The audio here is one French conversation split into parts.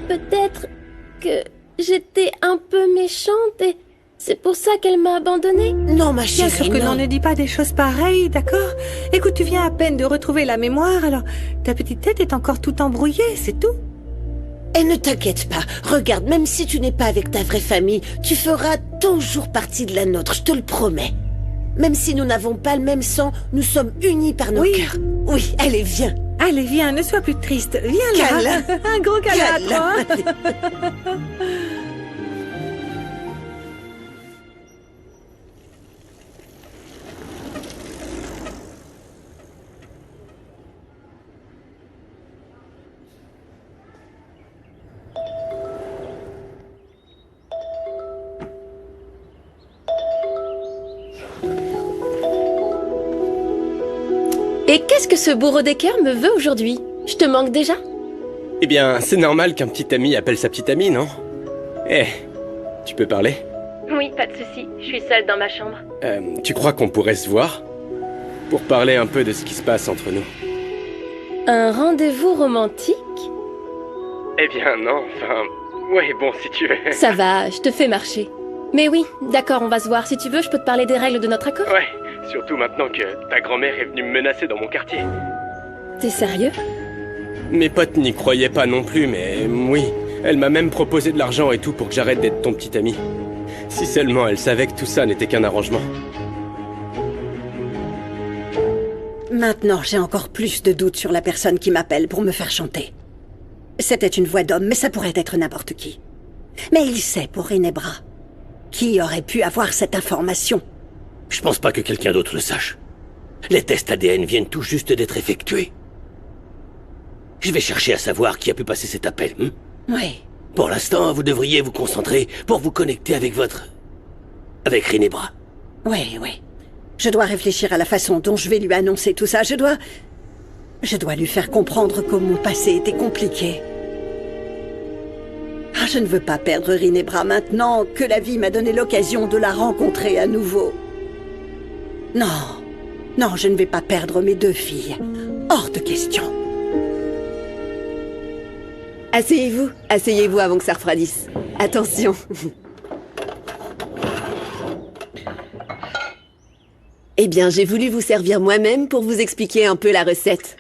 peut-être que j'étais un peu méchante et c'est pour ça qu'elle m'a abandonnée. Non, ma chérie, Bien sûr que non. l'on ne dit pas des choses pareilles, d'accord? Écoute, tu viens à peine de retrouver la mémoire, alors ta petite tête est encore tout embrouillée, c'est tout. Et ne t'inquiète pas, regarde, même si tu n'es pas avec ta vraie famille, tu feras toujours partie de la nôtre, je te le promets. Même si nous n'avons pas le même sang, nous sommes unis par nos cœurs. Oui, allez, viens. Allez, viens, ne sois plus triste. Viens là. Câlin. Un gros câlin à Câlin. toi. Et qu'est-ce que ce bourreau d'équerre me veut aujourd'hui? Je te manque déjà? Eh bien, c'est normal qu'un petit ami appelle sa petite amie, non? Eh, tu peux parler? Oui, pas de souci. Je suis seule dans ma chambre. Tu crois qu'on pourrait se voir? Pour parler un peu de ce qui se passe entre nous. Un rendez-vous romantique? Eh bien, non, enfin... Ouais, bon, si tu veux. Ça va, je te fais marcher. Mais oui, d'accord, on va se voir. Si tu veux, je peux te parler des règles de notre accord. Ouais, surtout maintenant que ta grand-mère est venue me menacer dans mon quartier. T'es sérieux? Mes potes n'y croyaient pas non plus, mais oui. Elle m'a même proposé de l'argent et tout pour que j'arrête d'être ton petit ami. Si seulement elle savait que tout ça n'était qu'un arrangement. Maintenant, j'ai encore plus de doutes sur la personne qui m'appelle pour me faire chanter. C'était une voix d'homme, mais ça pourrait être n'importe qui. Mais il sait pour Rinebra. Qui aurait pu avoir cette information? Je pense pas que quelqu'un d'autre le sache. Les tests ADN viennent tout juste d'être effectués. Je vais chercher à savoir qui a pu passer cet appel. Oui. Pour l'instant, vous devriez vous concentrer pour vous connecter avec avec Rinebra. Oui, oui. Je dois réfléchir à la façon dont je vais lui annoncer tout ça. Je dois lui faire comprendre que mon passé était compliqué. Ah, je ne veux pas perdre Rinebra maintenant que la vie m'a donné l'occasion de la rencontrer à nouveau. Non, non, je ne vais pas perdre mes deux filles. Hors de question. Asseyez-vous avant que ça refroidisse. Attention. Eh bien, j'ai voulu vous servir moi-même pour vous expliquer un peu la recette.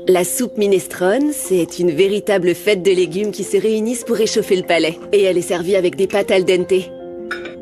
La soupe minestrone, c'est une véritable fête de légumes qui se réunissent pour réchauffer le palais. Et elle est servie avec des pâtes al dente.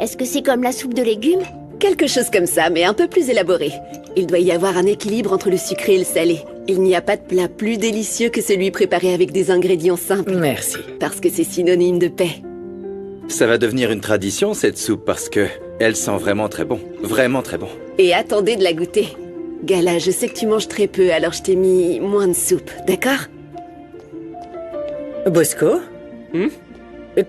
Est-ce que c'est comme la soupe de légumes? Quelque chose comme ça, mais un peu plus élaboré. Il doit y avoir un équilibre entre le sucré et le salé. Il n'y a pas de plat plus délicieux que celui préparé avec des ingrédients simples. Merci. Parce que c'est synonyme de paix. Ça va devenir une tradition, cette soupe, parce que elle sent vraiment très bon. Vraiment très bon. Et attendez de la goûter. Gala, je sais que tu manges très peu, alors je t'ai mis moins de soupe, d'accord? Bosco?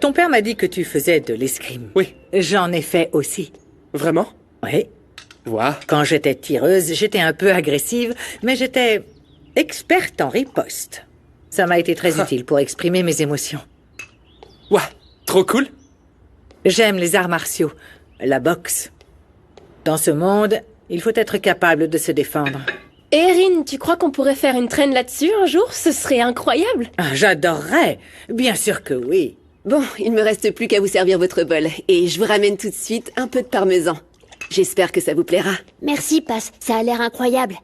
Ton père m'a dit que tu faisais de l'escrime. Oui. J'en ai fait aussi. Vraiment? Oui. Ouah. Quand j'étais tireuse, j'étais un peu agressive, mais j'étais experte en riposte. Ça m'a été très utile pour exprimer mes émotions. Ouah, trop cool. J'aime les arts martiaux, la boxe. Dans ce monde, il faut être capable de se défendre. Erin, tu crois qu'on pourrait faire une traîne là-dessus un jour? Ce serait incroyable. Ah, j'adorerais. Bien sûr que oui. Bon, il me reste plus qu'à vous servir votre bol. Et je vous ramène tout de suite un peu de parmesan. J'espère que ça vous plaira. Merci, Passe. Ça a l'air incroyable.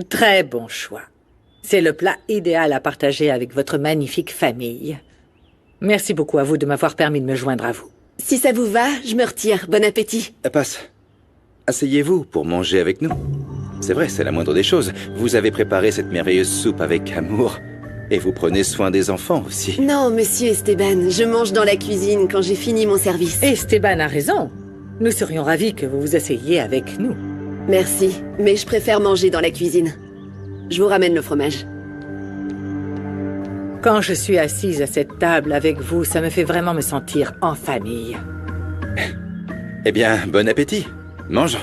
Très bon choix. C'est le plat idéal à partager avec votre magnifique famille. Merci beaucoup à vous de m'avoir permis de me joindre à vous. Si ça vous va, je me retire. Bon appétit. Passe. Asseyez-vous pour manger avec nous. C'est vrai, c'est la moindre des choses. Vous avez préparé cette merveilleuse soupe avec amour. Et vous prenez soin des enfants aussi. Non, monsieur Esteban, je mange dans la cuisine quand j'ai fini mon service. Esteban a raison. Nous serions ravis que vous vous asseyiez avec nous. Merci, mais je préfère manger dans la cuisine. Je vous ramène le fromage. Quand je suis assise à cette table avec vous, ça me fait vraiment me sentir en famille. Eh bien, bon appétit. Mangeons.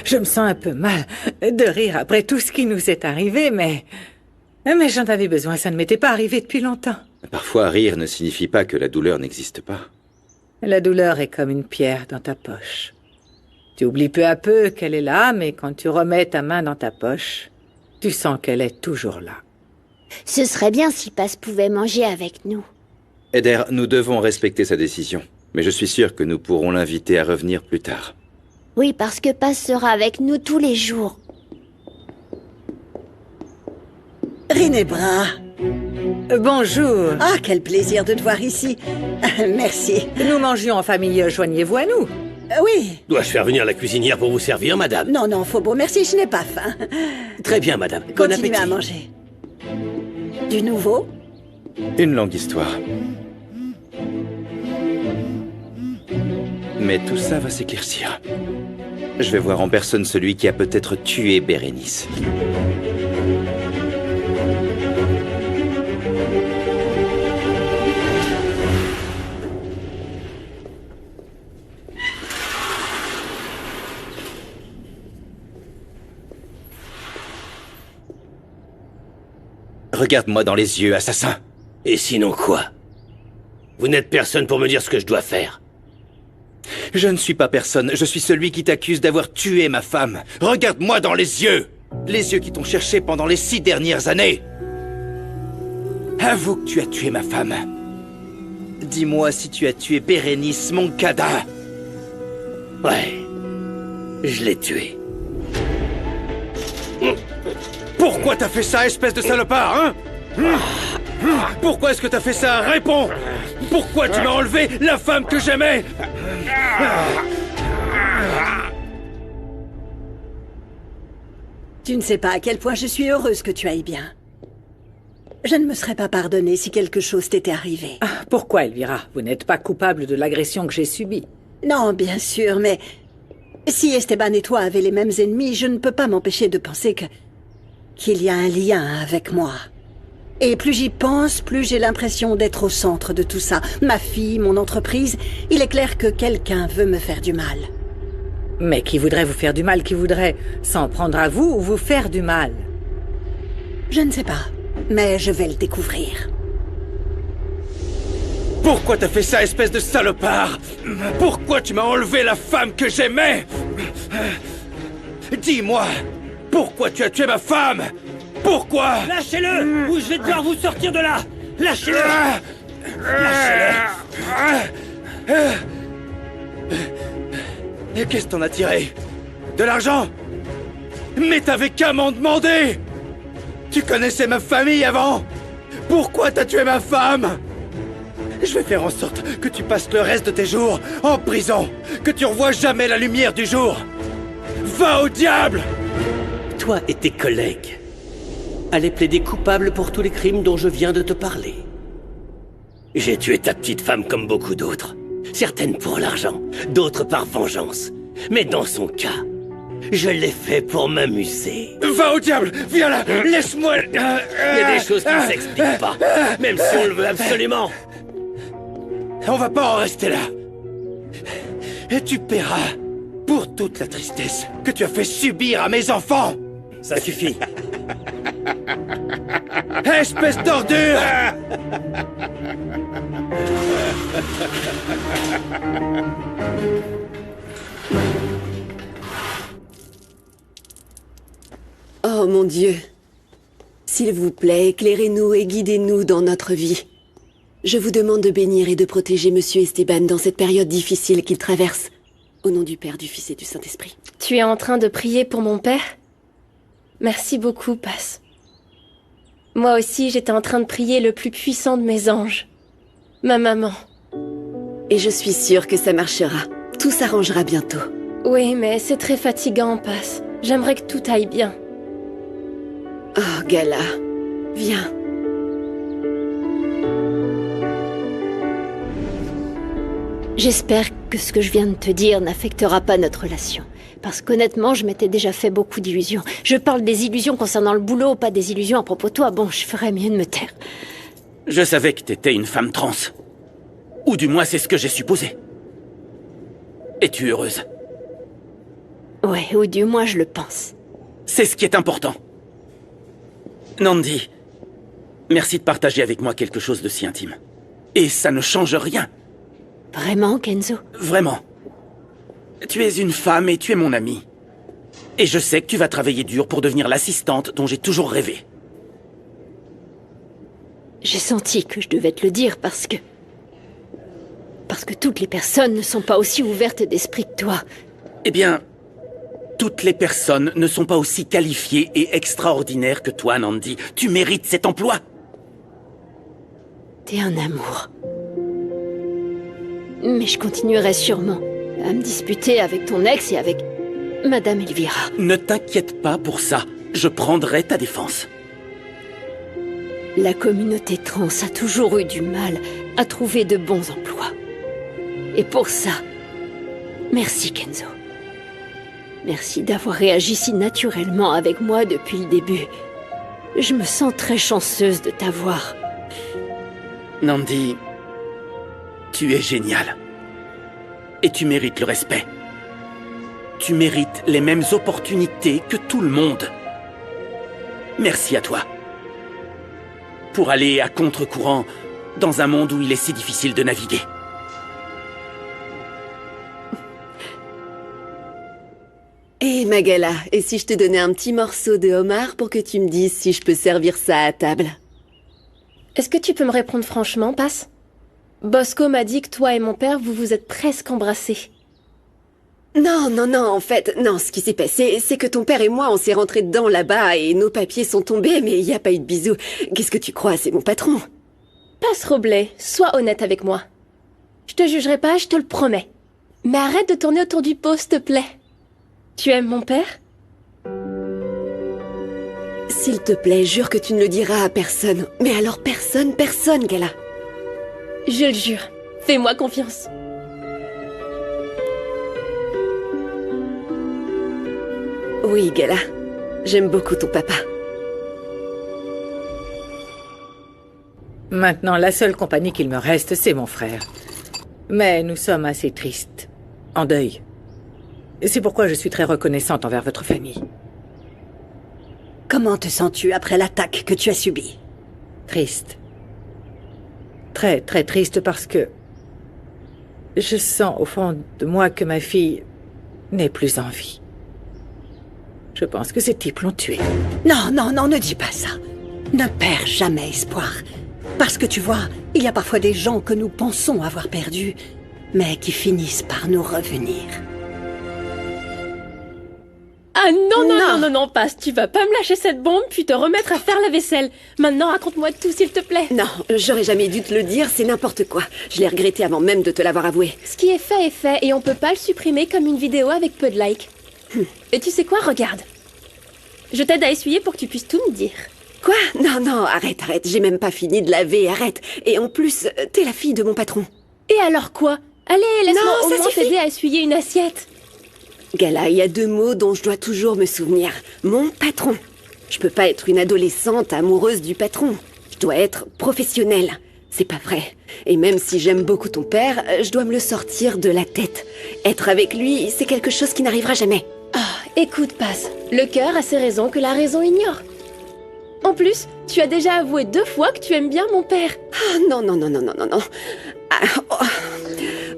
Je me sens un peu mal de rire après tout ce qui nous est arrivé, mais j'en avais besoin, ça ne m'était pas arrivé depuis longtemps. Parfois, rire ne signifie pas que la douleur n'existe pas. La douleur est comme une pierre dans ta poche. Tu oublies peu à peu qu'elle est là, mais quand tu remets ta main dans ta poche, tu sens qu'elle est toujours là. Ce serait bien si Paz pouvait manger avec nous. Eder, nous devons respecter sa décision. Mais je suis sûr que nous pourrons l'inviter à revenir plus tard. Oui, parce que Paz sera avec nous tous les jours. Rinebra. Bonjour. Ah, quel plaisir de te voir ici. Merci. Nous mangions en famille, joignez-vous à nous. Oui. Dois-je faire venir la cuisinière pour vous servir, madame? Non, non, Phobo, merci, je n'ai pas faim. Très bien, madame. Bon Continuez appétit. à manger. Du nouveau? Une longue histoire. Mais tout ça va s'éclaircir. Je vais voir en personne celui qui a peut-être tué Bérénice. Regarde-moi dans les yeux, assassin. Et sinon quoi? Vous n'êtes personne pour me dire ce que je dois faire. Je ne suis pas personne, je suis celui qui t'accuse d'avoir tué ma femme. Regarde-moi dans les yeux! Les yeux qui t'ont cherché pendant les 6 dernières années. Avoue que tu as tué ma femme. Dis-moi si tu as tué Bérénice, mon cadavre. Ouais, je l'ai tué. Pourquoi t'as fait ça, espèce de salopard, hein? Pourquoi est-ce que t'as fait ça? Réponds! Pourquoi tu m'as enlevé la femme que j'aimais? Tu ne sais pas à quel point je suis heureuse que tu ailles bien. Je ne me serais pas pardonnée si quelque chose t'était arrivé. Pourquoi, Elvira? Vous n'êtes pas coupable de l'agression que j'ai subie. Non, bien sûr, mais... Si Esteban et toi avez les mêmes ennemis, je ne peux pas m'empêcher de penser qu'il y a un lien avec moi. Et plus j'y pense, plus j'ai l'impression d'être au centre de tout ça. Ma fille, mon entreprise, il est clair que quelqu'un veut me faire du mal. Mais qui voudrait vous faire du mal? Qui voudrait s'en prendre à vous ou vous faire du mal? Je ne sais pas, mais je vais le découvrir. Pourquoi t'as fait ça, espèce de salopard? Pourquoi tu m'as enlevé la femme que j'aimais? Dis-moi, pourquoi tu as tué ma femme? Pourquoi? Lâchez-le, ou je vais devoir vous sortir de là. Lâchez-le. Lâchez-le. Et qu'est-ce que t'en as tiré? De l'argent? Mais t'avais qu'à m'en demander! Tu connaissais ma famille avant? Pourquoi t'as tué ma femme? Je vais faire en sorte que tu passes le reste de tes jours en prison, que tu revois jamais la lumière du jour. Va au diable! Toi et tes collègues allez plaider coupable pour tous les crimes dont je viens de te parler. J'ai tué ta petite femme comme beaucoup d'autres. Certaines pour l'argent, d'autres par vengeance. Mais dans son cas, je l'ai fait pour m'amuser. Va au diable! Viens là! Laisse-moi... Il y a des choses qui ne s'expliquent pas, même si on le veut absolument. On va pas en rester là. Et tu paieras pour toute la tristesse que tu as fait subir à mes enfants. Ça suffit. Espèce d'ordure! Oh mon Dieu. S'il vous plaît, éclairez-nous et guidez-nous dans notre vie. Je vous demande de bénir et de protéger Monsieur Esteban dans cette période difficile qu'il traverse. Au nom du Père, du Fils et du Saint-Esprit. Tu es en train de prier pour mon père? Merci beaucoup, Paz. Moi aussi, j'étais en train de prier le plus puissant de mes anges. Ma maman. Et je suis sûre que ça marchera. Tout s'arrangera bientôt. Oui, mais c'est très fatigant, Paz. J'aimerais que tout aille bien. Oh, Gala. Viens. J'espère que ce que je viens de te dire n'affectera pas notre relation. Parce qu'honnêtement, je m'étais déjà fait beaucoup d'illusions. Je parle des illusions concernant le boulot, pas des illusions à propos de toi. Bon, je ferais mieux de me taire. Je savais que t'étais une femme trans. Ou du moins, c'est ce que j'ai supposé. Es-tu heureuse? Ouais, ou du moins, je le pense. C'est ce qui est important. Nandi, Merci de partager avec moi quelque chose de si intime. Et ça ne change rien. Vraiment, Kenzo? Vraiment. Tu es une femme et tu es mon amie. Et je sais que tu vas travailler dur pour devenir l'assistante dont j'ai toujours rêvé. J'ai senti que je devais te le dire parce que toutes les personnes ne sont pas aussi ouvertes d'esprit que toi. Eh bien, toutes les personnes ne sont pas aussi qualifiées et extraordinaires que toi, Nandi. Tu mérites cet emploi. T'es un amour. Mais je continuerai sûrement à me disputer avec ton ex et avec Madame Elvira. Ne t'inquiète pas pour ça. Je prendrai ta défense. La communauté trans a toujours eu du mal à trouver de bons emplois. Et pour ça, merci Kenzo. Merci d'avoir réagi si naturellement avec moi depuis le début. Je me sens très chanceuse de t'avoir. Nandi, tu es génial. Et tu mérites le respect. Tu mérites les mêmes opportunités que tout le monde. Merci à toi. Pour aller à contre-courant dans un monde où il est si difficile de naviguer. Hé Magala, et si je te donnais un petit morceau de homard pour que tu me dises si je peux servir ça à table? Est-ce que tu peux me répondre franchement, Passe? Bosco m'a dit que toi et mon père, vous vous êtes presque embrassés. Non, en fait, non, ce qui s'est passé, c'est que ton père et moi, on s'est rentrés dedans là-bas et nos papiers sont tombés, mais il n'y a pas eu de bisous. Qu'est-ce que tu crois, c'est mon patron? Passe Roblet, sois honnête avec moi. Je te jugerai pas, je te le promets. Mais arrête de tourner autour du pot, s'il te plaît. Tu aimes mon père? S'il te plaît, jure que tu ne le diras à personne. Mais alors personne, Gala. Je le jure. Fais-moi confiance. Oui, Gala. J'aime beaucoup ton papa. Maintenant, la seule compagnie qu'il me reste, c'est mon frère. Mais nous sommes assez tristes, en deuil. C'est pourquoi je suis très reconnaissante envers votre famille. Comment te sens-tu après l'attaque que tu as subie? Triste. Très, très triste parce que je sens au fond de moi que ma fille n'est plus en vie. Je pense que ces types l'ont tuée. Non, ne dis pas ça. Ne perds jamais espoir. Parce que tu vois, il y a parfois des gens que nous pensons avoir perdus, mais qui finissent par nous revenir. Ah non, Passe, tu vas pas me lâcher cette bombe puis te remettre à faire la vaisselle. Maintenant, raconte-moi tout, s'il te plaît. Non, j'aurais jamais dû te le dire, c'est n'importe quoi. Je l'ai regretté avant même de te l'avoir avoué. Ce qui est fait, et on peut pas le supprimer comme une vidéo avec peu de likes. Et tu sais quoi, regarde. Je t'aide à essuyer pour que tu puisses tout me dire. Quoi? Non, arrête, j'ai même pas fini de laver, arrête. Et en plus, t'es la fille de mon patron. Et alors quoi? Allez, laisse-moi au moins suffit. t'aider à essuyer une assiette. Gala, il y a 2 mots dont je dois toujours me souvenir. Mon patron. Je peux pas être une adolescente amoureuse du patron. Je dois être professionnelle. C'est pas vrai. Et même si j'aime beaucoup ton père, je dois me le sortir de la tête. Être avec lui, c'est quelque chose qui n'arrivera jamais. Écoute, Passe, le cœur a ses raisons que la raison ignore. En plus, tu as déjà avoué 2 fois que tu aimes bien mon père. Ah, non.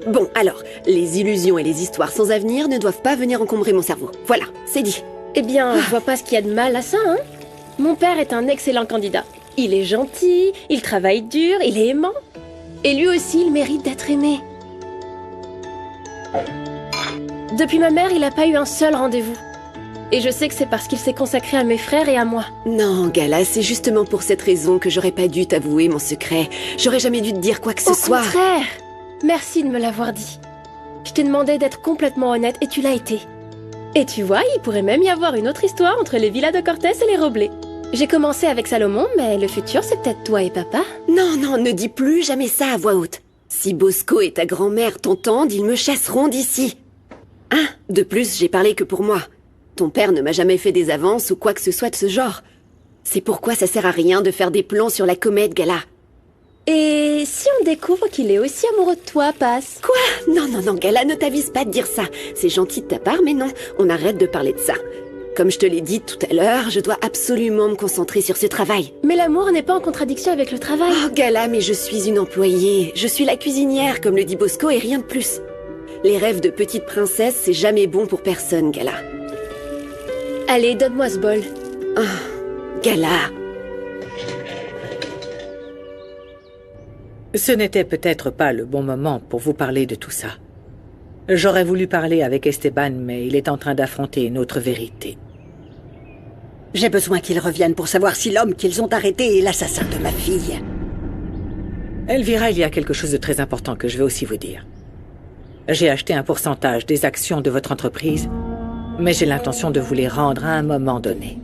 Bon, alors, les illusions et les histoires sans avenir ne doivent pas venir encombrer mon cerveau. Voilà, c'est dit. Eh bien, je vois pas ce qu'il y a de mal à ça, hein. Mon père est un excellent candidat. Il est gentil, il travaille dur, il est aimant. Et lui aussi, il mérite d'être aimé. Depuis ma mère, il n'a pas eu un seul rendez-vous. Et je sais que c'est parce qu'il s'est consacré à mes frères et à moi. Non, Gala, c'est justement pour cette raison que j'aurais pas dû t'avouer mon secret. J'aurais jamais dû te dire quoi que ce soit. Au contraire, merci de me l'avoir dit. Je t'ai demandé d'être complètement honnête et tu l'as été. Et tu vois, il pourrait même y avoir une autre histoire entre les villas de Cortés et les Roblé. J'ai commencé avec Salomon, mais le futur, c'est peut-être toi et papa. Non, ne dis plus jamais ça à voix haute. Si Bosco et ta grand-mère t'entendent, ils me chasseront d'ici. De plus, j'ai parlé que pour moi. Ton père ne m'a jamais fait des avances ou quoi que ce soit de ce genre. C'est pourquoi ça sert à rien de faire des plans sur la comète, Gala. Et si on découvre qu'il est aussi amoureux de toi, Passe? Quoi? Non, Gala, ne t'avise pas de dire ça. C'est gentil de ta part, mais non, on arrête de parler de ça. Comme je te l'ai dit tout à l'heure, je dois absolument me concentrer sur ce travail. Mais l'amour n'est pas en contradiction avec le travail. Oh, Gala, mais je suis une employée. Je suis la cuisinière, comme le dit Bosco, et rien de plus. Les rêves de petite princesse, c'est jamais bon pour personne, Gala. Allez, donne-moi ce bol. Oh, Gala. Ce n'était peut-être pas le bon moment pour vous parler de tout ça. J'aurais voulu parler avec Esteban, mais il est en train d'affronter une autre vérité. J'ai besoin qu'ils reviennent pour savoir si l'homme qu'ils ont arrêté est l'assassin de ma fille. Elvira, il y a quelque chose de très important que je vais aussi vous dire. J'ai acheté un pourcentage des actions de votre entreprise, mais j'ai l'intention de vous les rendre à un moment donné.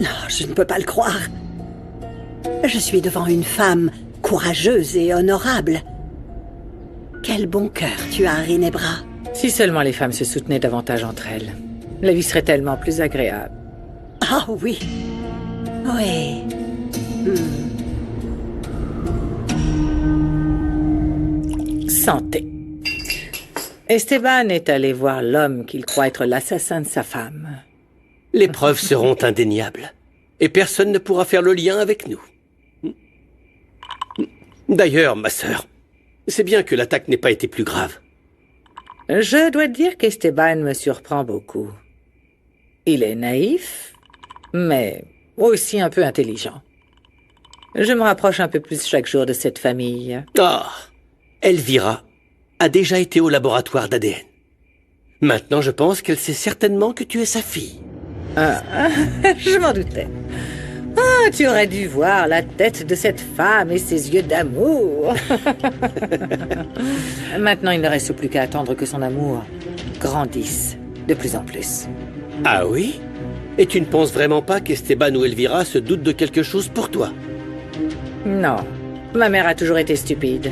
Non, je ne peux pas le croire. Je suis devant une femme courageuse et honorable. Quel bon cœur tu as, Rinebra. Si seulement les femmes se soutenaient davantage entre elles, la vie serait tellement plus agréable. Ah oui. Oui. Santé. Esteban est allé voir l'homme qu'il croit être l'assassin de sa femme. Les preuves seront indéniables. Et personne ne pourra faire le lien avec nous. D'ailleurs, ma sœur, c'est bien que l'attaque n'ait pas été plus grave. Je dois dire qu'Esteban me surprend beaucoup. Il est naïf, mais aussi un peu intelligent. Je me rapproche un peu plus chaque jour de cette famille. Ah, Elvira a déjà été au laboratoire d'ADN. Maintenant, je pense qu'elle sait certainement que tu es sa fille. Je m'en doutais. Ah, tu aurais dû voir la tête de cette femme et ses yeux d'amour. Maintenant, il ne reste plus qu'à attendre que son amour grandisse de plus en plus. Ah oui? Et tu ne penses vraiment pas qu'Esteban ou Elvira se doutent de quelque chose pour toi? Non, ma mère a toujours été stupide.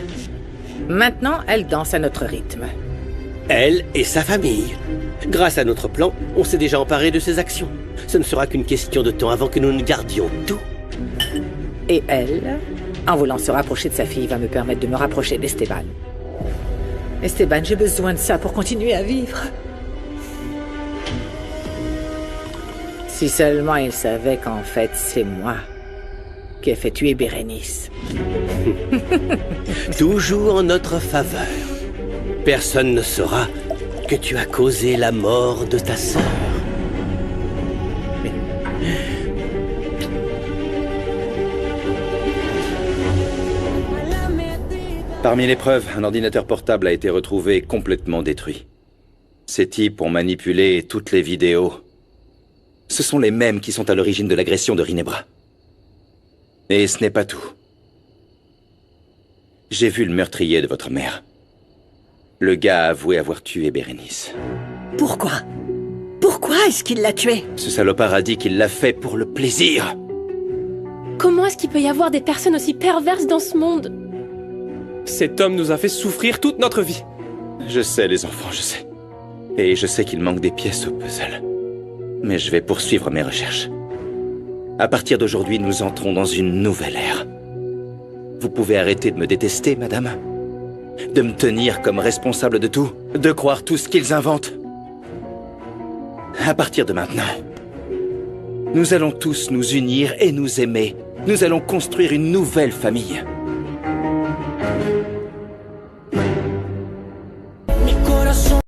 Maintenant, elle danse à notre rythme. Elle et sa famille. Grâce à notre plan, on s'est déjà emparé de ses actions. Ce ne sera qu'une question de temps avant que nous ne gardions tout. Et elle, en voulant se rapprocher de sa fille, va me permettre de me rapprocher d'Esteban. Esteban, j'ai besoin de ça pour continuer à vivre. Si seulement il savait qu'en fait, c'est moi qui ai fait tuer Bérénice. Toujours en notre faveur. Personne ne saura que tu as causé la mort de ta sœur. Parmi les preuves, un ordinateur portable a été retrouvé complètement détruit. Ces types ont manipulé toutes les vidéos. Ce sont les mêmes qui sont à l'origine de l'agression de Rinebra. Et ce n'est pas tout. J'ai vu le meurtrier de votre mère. Le gars a avoué avoir tué Bérénice. Pourquoi? Pourquoi est-ce qu'il l'a tué? Ce salopard a dit qu'il l'a fait pour le plaisir. Comment est-ce qu'il peut y avoir des personnes aussi perverses dans ce monde? Cet homme nous a fait souffrir toute notre vie. Je sais, les enfants, je sais. Et je sais qu'il manque des pièces au puzzle. Mais je vais poursuivre mes recherches. À partir d'aujourd'hui, nous entrons dans une nouvelle ère. Vous pouvez arrêter de me détester, madame? De me tenir comme responsable de tout? De croire tout ce qu'ils inventent? À partir de maintenant, nous allons tous nous unir et nous aimer. Nous allons construire une nouvelle famille.